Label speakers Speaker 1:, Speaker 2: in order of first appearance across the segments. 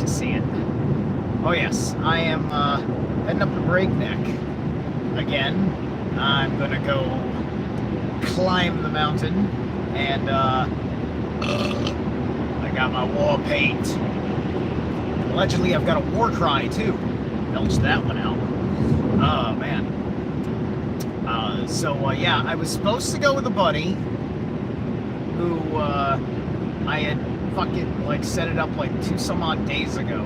Speaker 1: to see it. Oh yes, I am heading up the Breakneck again. I'm gonna go climb the mountain, and I got my war paint. Allegedly, I've got a war cry too. Belched that one out. Oh man. Yeah, I was supposed to go with a buddy who I had fucking like set it up like 2 some odd days ago.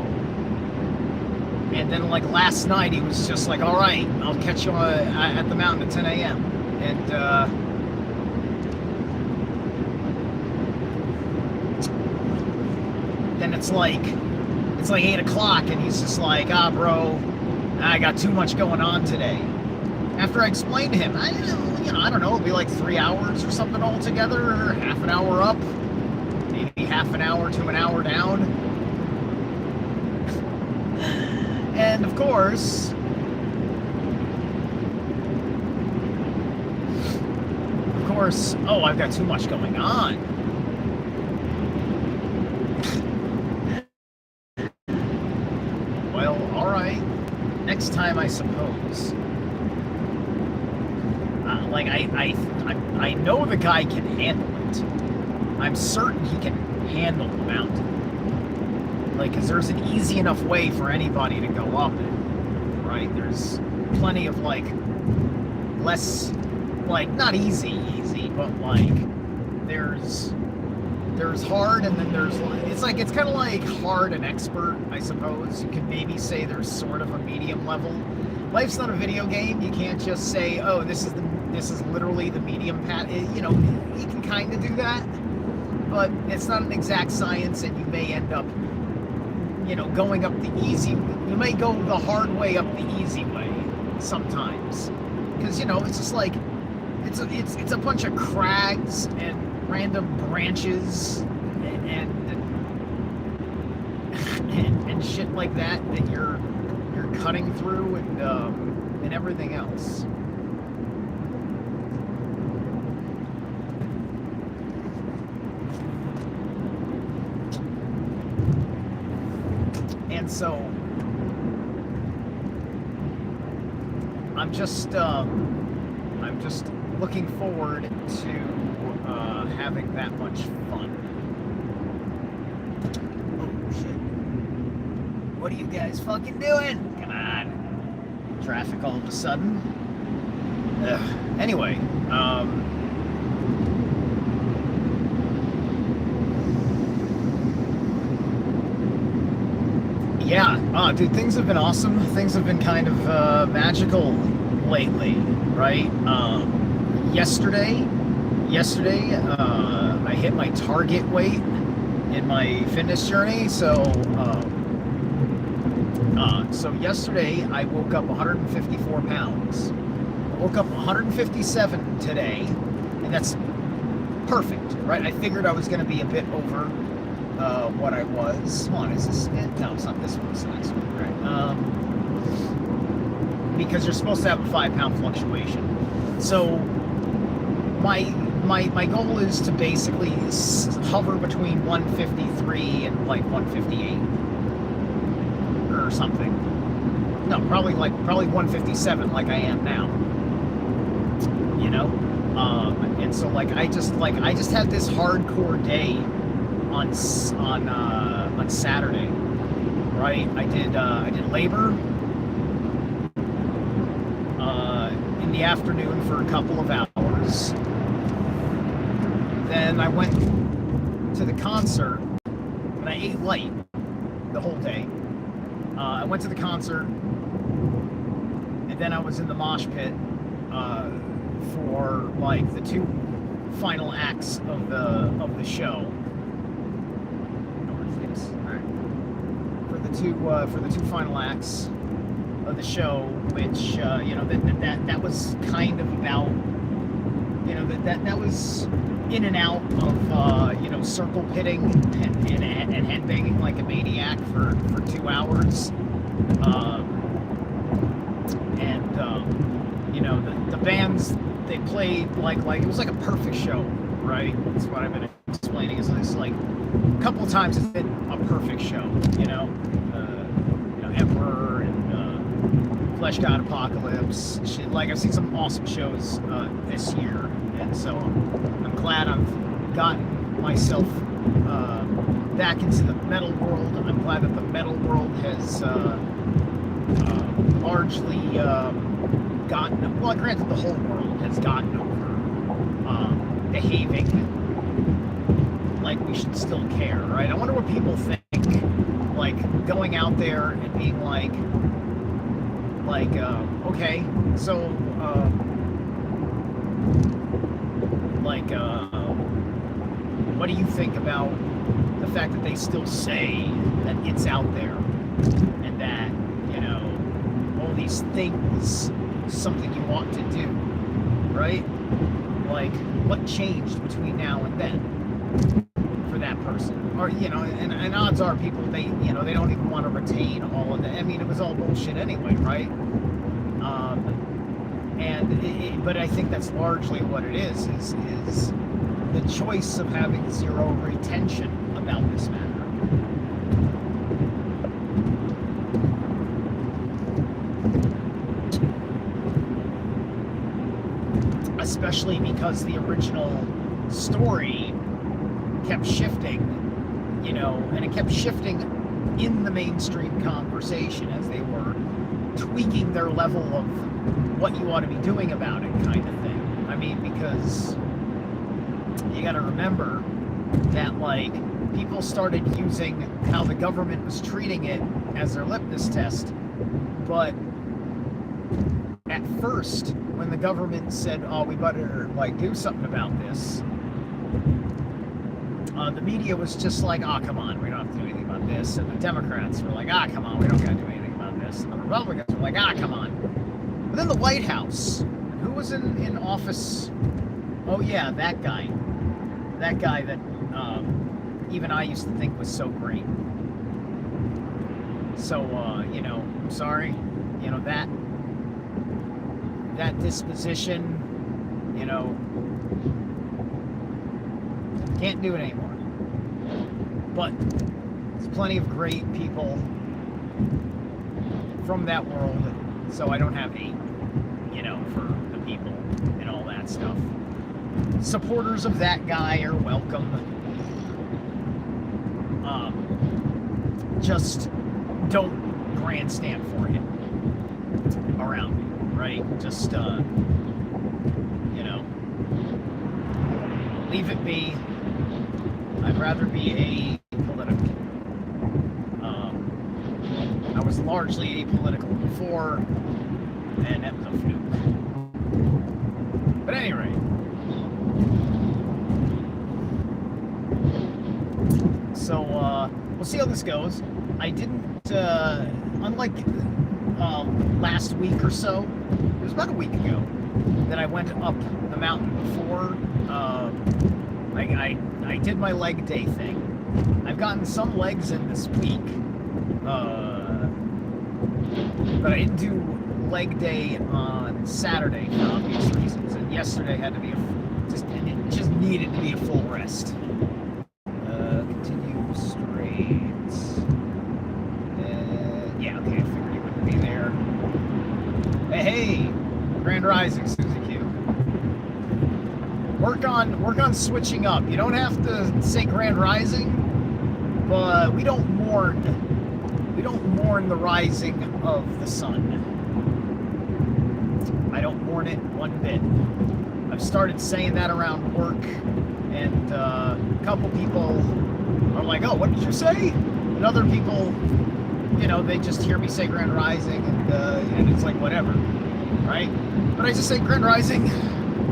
Speaker 1: And then like last night he was just like, all right, I'll catch you at the mountain at 10 a.m. And then it's like 8 o'clock and he's just like, bro, I got too much going on today. After I explained to him, I don't know, it'll be like 3 hours or something altogether, or half an hour up, maybe half an hour to an hour down. And of course, oh, I've got too much going on. Well, all right, next time I suppose. I know the guy can handle it. I'm certain he can handle the mountain. Like, because there's an easy enough way for anybody to go up it, right? There's plenty of, like, less, like, not easy, but, like, there's hard, and then there's, it's kind of like hard and expert, I suppose. You could maybe say there's sort of a medium level. Life's not a video game. You can't just say, oh, this is literally the medium path. You know, you can kind of do that, but it's not an exact science, and you may end up, going up the easy. You may go the hard way up the easy way sometimes, because it's just like it's a bunch of crags and random branches and shit like that you're cutting through and everything else. And so I'm just looking forward to having that much fun. Oh shit. What are you guys fucking doing? Come on. Traffic all of a sudden. Anyway, yeah, dude, things have been awesome. Things have been kind of magical lately, right? Yesterday, I hit my target weight in my fitness journey. So yesterday I woke up 154 pounds. I woke up 157 today, and that's perfect, right? I figured I was going to be a bit over what I was. Hold on, is this it? No, it's not this one. It's the next one, right? Because you're supposed to have a 5-pound fluctuation. So my goal is to basically hover between 153 and like 158 or something. No, probably 157, like I am now. And so I just had this hardcore day on Saturday, right? I did labor in the afternoon for a couple of hours. Then I went to the concert, and I ate light the whole day. I went to the concert, and then I was in the mosh pit for like the 2 final acts of the show. For the two final acts of the show, which that was kind of about, that was in and out of circle pitting and headbanging like a maniac for 2 hours, the bands they played like it was like a perfect show, right? That's what I've been explaining. Is like a couple of times it's been a perfect show, Flesh God Apocalypse. Shit, like I've seen some awesome shows this year, and so I'm glad I've gotten myself back into the metal world. I'm glad that the metal world has largely gotten. Well, granted, the whole world has gotten over behaving like we should still care, right? I wonder what people think, like going out there and being like, okay, so, what do you think about the fact that they still say that it's out there and that, you know, all these things, something you want to do, right? Like, what changed between now and then for that person? Or, you know, and odds are people, they, you know, they don't even want to retain all of that. I mean, it was all bullshit anyway, right? But I think that's largely what it is the choice of having zero retention about this matter. Especially because the original story kept shifting, you know, and it kept shifting in the mainstream conversation as they were tweaking their level of what you ought to be doing about it, kind of thing. I mean, because you got to remember that, like, people started using how the government was treating it as their litmus test, but at first, when the government said, oh, we better, like, do something about this, the media was just like, oh, come on, we don't have to do anything about this. And the Democrats were like, ah, come on, we don't got to do anything about this. And the Republicans were like, ah, come on. But then the White House, who was in office? Oh, yeah, that guy. That guy that even I used to think was so great. So, you know, I'm sorry, you know, that disposition, you know, can't do it anymore. But there's plenty of great people from that world, so I don't have hate, you know, for the people and all that stuff. Supporters of that guy are welcome. Just don't grandstand for him around me, right? Just, you know, leave it be. I'd rather be apolitical. I was largely apolitical before, and that was a fluke. But at any rate, so we'll see how this goes. I didn't, unlike last week or so, it was about a week ago that I went up the mountain before. I did my leg day thing. I've gotten some legs in this week, but I didn't do leg day on Saturday for obvious reasons. And yesterday had to be it just needed to be a full rest. Continue straight. Yeah, okay, I figured you wouldn't be there. Hey, Grand Rising, Susie Q. Work on switching up. You don't have to say Grand Rising, but we don't mourn the rising of the sun. I don't mourn it one bit. I've started saying that around work, and a couple people are like, oh, what did you say? And other people, you know, they just hear me say Grand Rising, and it's like, whatever, right? But I just say Grand Rising,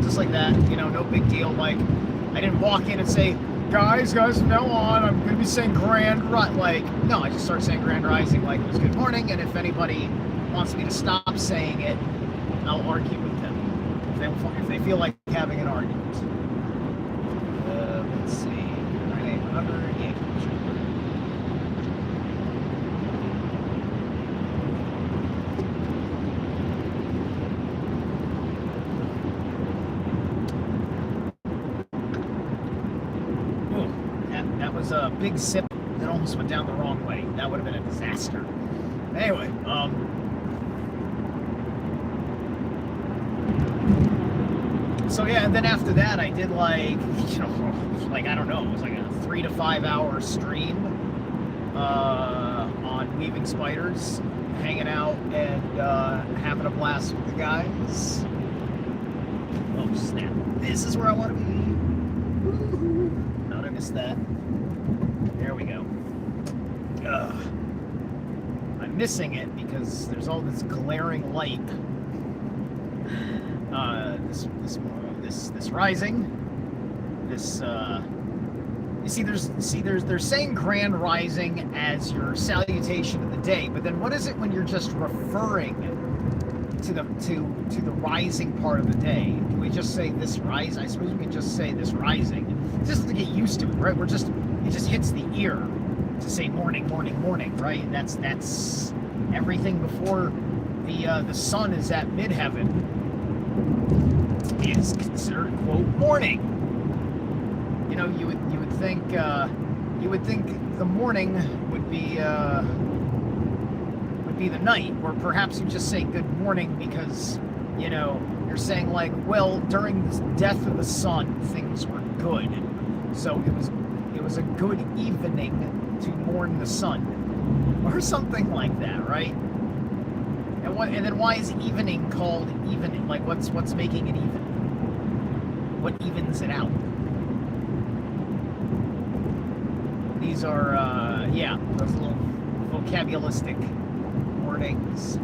Speaker 1: just like that, you know, no big deal. Like, I didn't walk in and say, guys, from now on, I'm going to be saying Grand Rising. Like, no, I just started saying Grand Rising like it was good morning, and if anybody wants me to stop saying it, I'll argue with them if they feel like having an argument. Let's see. My name, that was a big sip that almost went down the wrong way. That would have been a disaster. Anyway, So yeah, and then after that, I did like I don't know, it was like a 3 to 5 hour stream on Weaving Spiders, hanging out and having a blast with the guys. Oh snap! This is where I want to be. Woo-hoo. How'd I miss that? There we go. I'm missing it because there's all this glaring light. This rising. This you see, they're saying grand rising as your salutation of the day, but then what is it when you're just referring to the rising part of the day? Do we just say this rise? I suppose we can just say this rising, just to get used to it, right? It just hits the ear to say morning, morning, morning, right? And that's everything before the sun is at midheaven is considered, quote, morning. You know, you would think the morning would be the night, or perhaps you just say good morning because, you know, you're saying like, well, during the death of the sun, things were good, so it was a good evening to mourn the sun, or something like that, right? And then why is evening called evening? Like, what's making it even? What evens it out? These are, yeah, those little vocabulistic wordings.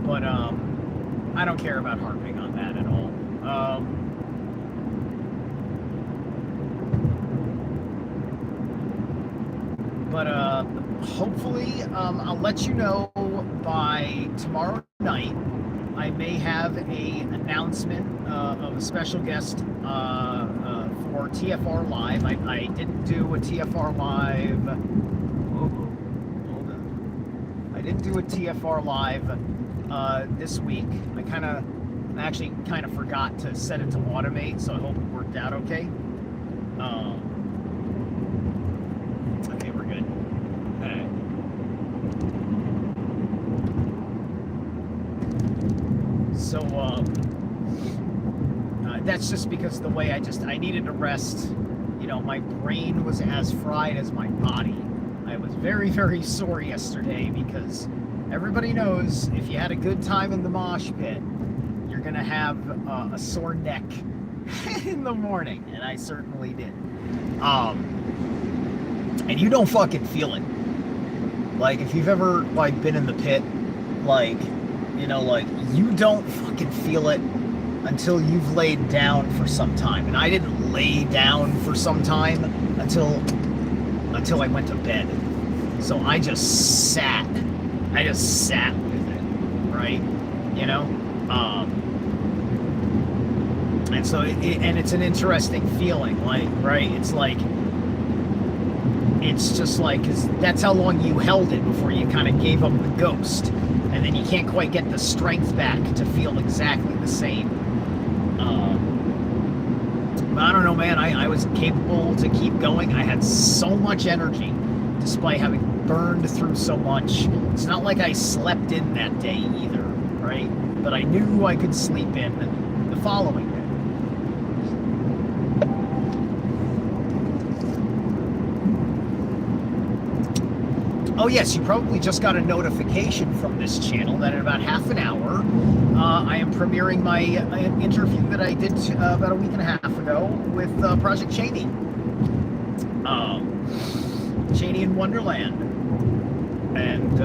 Speaker 1: But, I don't care about harping on that at all. But hopefully, I'll let you know by tomorrow night. I may have an announcement of a special guest for TFR Live. I didn't do a TFR Live. Whoa, hold on. I didn't do a TFR Live this week. I actually kind of forgot to set it to automate, so I hope it worked out okay. Okay, we're good. All right. So that's just because the way I needed to rest. You know, my brain was as fried as my body. I was very, very sore yesterday because everybody knows if you had a good time in the mosh pit, you're gonna have a sore neck in the morning, and I certainly did. And you don't fucking feel it. Like, if you've ever like been in the pit, like, you know, like, you don't fucking feel it until you've laid down for some time. And I didn't lay down for some time until I went to bed. So I just sat with it, right? You know? And so and it's an interesting feeling, like, right? It's just like, because that's how long you held it before you kind of gave up the ghost. And then you can't quite get the strength back to feel exactly the same. But I don't know, man. I was capable to keep going. I had so much energy, despite having burned through so much. It's not like I slept in that day either, right? But I knew I could sleep in the following day. Oh yes, you probably just got a notification from this channel that in about half an hour, I am premiering my interview that I did about a week and a half ago with Project Cheney. Cheney in Wonderland. And,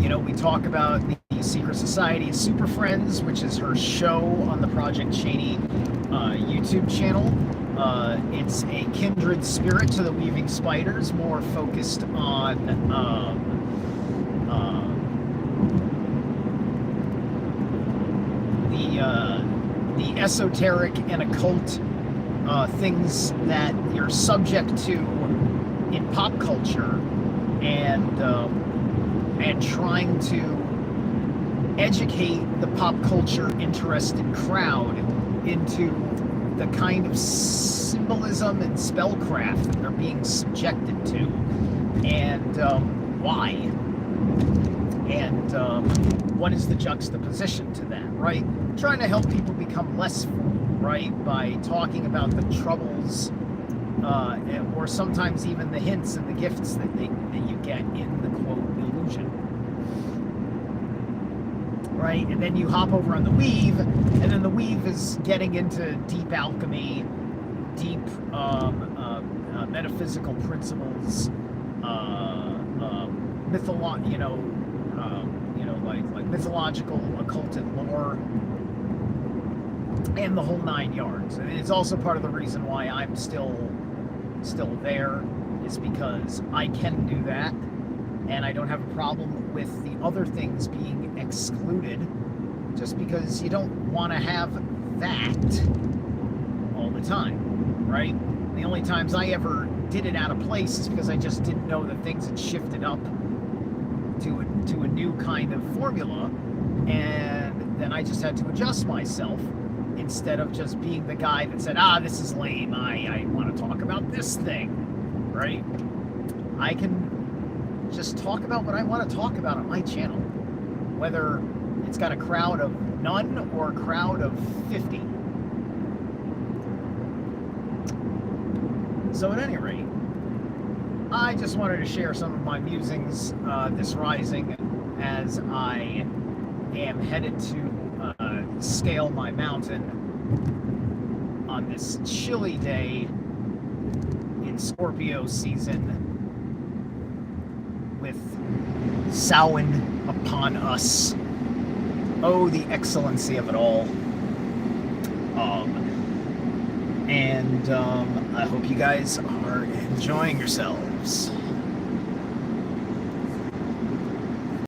Speaker 1: you know, we talk about the Secret Society of Super Friends, which is her show on the Project Cheney YouTube channel. It's a kindred spirit to the Weaving Spiders, more focused on the esoteric and occult things that you're subject to in pop culture, and trying to educate the pop culture interested crowd into the kind of symbolism and spellcraft that they're being subjected to, and why. And what is the juxtaposition to that, right? Trying to help people become less fooled, right? By talking about the troubles, or sometimes even the hints and the gifts that you get in the quote illusion, right? And then you hop over on the weave, and then the weave is getting into deep alchemy, deep metaphysical principles, like mythological occulted lore, and the whole 9 yards. And it's also part of the reason why I'm still there, is because I can do that, and I don't have a problem with the other things being excluded, just because you don't want to have that all the time, right? The only times I ever did it out of place is because I just didn't know that things had shifted up to a new kind of formula, and then I just had to adjust myself, instead of just being the guy that said, this is lame, I want to talk about this thing, right? I can just talk about what I want to talk about on my channel, whether it's got a crowd of none or a crowd of 50. So at any rate, I just wanted to share some of my musings this rising, as I am headed to scale my mountain on this chilly day in Scorpio season, with Samhain upon us. Oh, the excellency of it all. And I hope you guys are enjoying yourselves.